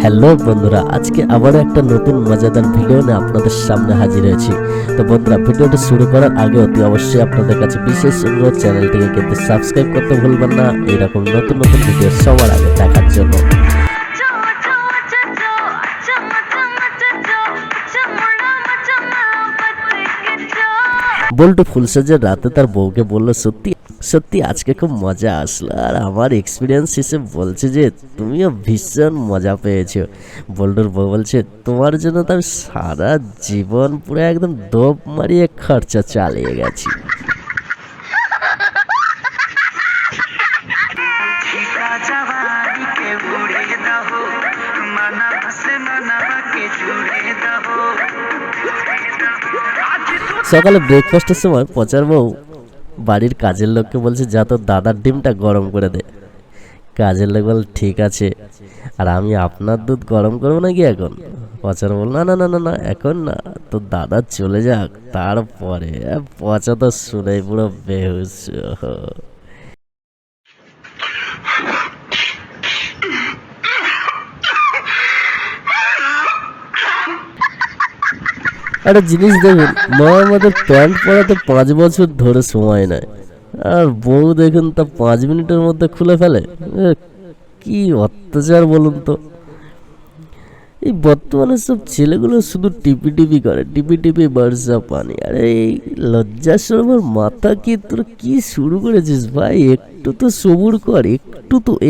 Hello বন্ধুরা, আজকে আবার একটা নতুন মজাদার ভিডিও নিয়ে আপনাদের সামনে হাজির হয়েছি। তো বন্ধুরা, ভিডিওটা শুরু করার আগে অতি অবশ্যই আপনাদের কাছে বিশেষ অনুরোধ, চ্যানেলটিকে কিন্তু সাবস্ক্রাইব করতে ভুলবেন না এইরকম নতুন নতুন ভিডিও সবার আগে দেখার জন্য। বল্টু ফুলসজ্জার রাতে তার বউকে বলল, সত্যি সত্যি আজকে খুব মজা আসলো, আর আমার এক্সপিরিয়েন্স হিসেবে বলছে যে তুমিও ভীষণ মজা পেয়েছো। বল্টুর বউ বলছে, তোমার জন্য তো আমি সারা জীবন পুরো একদম দোপ মারিয়ে খরচা চালিয়ে গেছি। সকালে ব্রেকফাস্টের সময় পচার বউ বাড়ির কাজের লোককে বলছে, যা তোর দাদার ডিমটা গরম করে দে। কাজের লোক বল, ঠিক আছে, আর আমি আপনার দুধ গরম করবো নাকি এখন? পচার বল, না না না না না, এখন না, তোর দাদা চলে যাক তারপরে। পচা তো শুনেই পুরো বেহুশ। একটা জিনিস দেখুন, মা আমাদের প্যান্ট পরাতে 5 বছর ধরে সময় নেয়, আর বউ দেখুন তা 5 মিনিটের মধ্যে খুলে ফেলে। কি অত্যাচার বলুন তো। এই বর্তমানে সব ছেলেগুলো শুধু টিপি টিপি করে, টিপি টিপি বর্ষা পানি। আরে এই লজ্জা শরমের মাথা কি তোর কি শুরু করেছিস ভাই? একটু তো সবুর কর,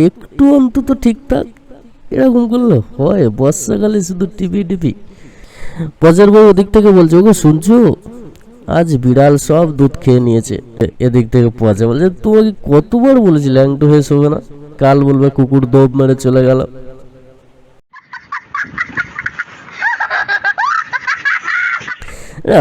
একটু অন্তত ঠিকঠাক। এরকম করলো হয়? বর্ষাকালে শুধু টিপি টিপি। পচার বউ ওদিক থেকে বলছে, ওগো শুনছো, আজ বিড়াল সব দুধ খেয়ে নিয়েছে। এদিক থেকে পচা বলছে, তোমাকে কতবার বলেছি ল্যাংটো হয়ে শোবে না, কাল বলবে কুকুর দোপ মেরে চলে গেল।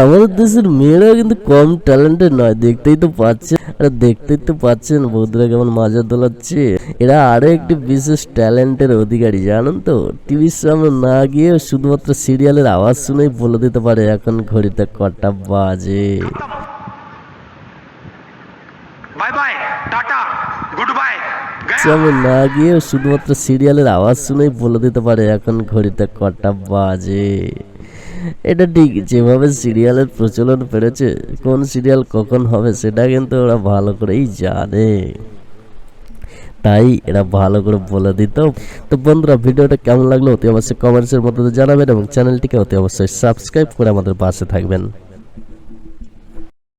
আমাদের দেশের মেয়েরা কিন্তু কম ট্যালেন্টেড নয়, দেখতেই তো পাচ্ছেন। আরে দেখতেই তো পাচ্ছেন বৌদিরা কেমন মাজা দোলাচ্ছে। এরা আরো একটি বিশেষ ট্যালেন্টের অধিকারী, জানেন তো? টিভির সামনে না গিয়ে শুধুমাত্র সিরিয়ালের আওয়াজ শুনেই বলে দিতে পারে এখন ঘড়িতে কটা বাজে। Bye bye, tata, good bye. সামনে না গিয়ে শুধুমাত্র সিরিয়ালের আওয়াজ শুনেই বলে দিতে পারে এখন ঘড়িতে কটা বাজে। এটা ঠিক, যেভাবে সিরিয়ালের প্রচলন বেড়েছে, কোন সিরিয়াল কখন হবে সেটা কিন্তু ওরা ভালো করেই জানে, তাই এরা ভালো করে বলে দিত। তো বন্ধুরা, ভিডিওটা কেমন লাগলো অতি অবশ্যই কমেন্টসের মধ্যে জানাবেন এবং চ্যানেলটিকে অতি অবশ্যই সাবস্ক্রাইব করে আমাদের পাশে থাকবেন।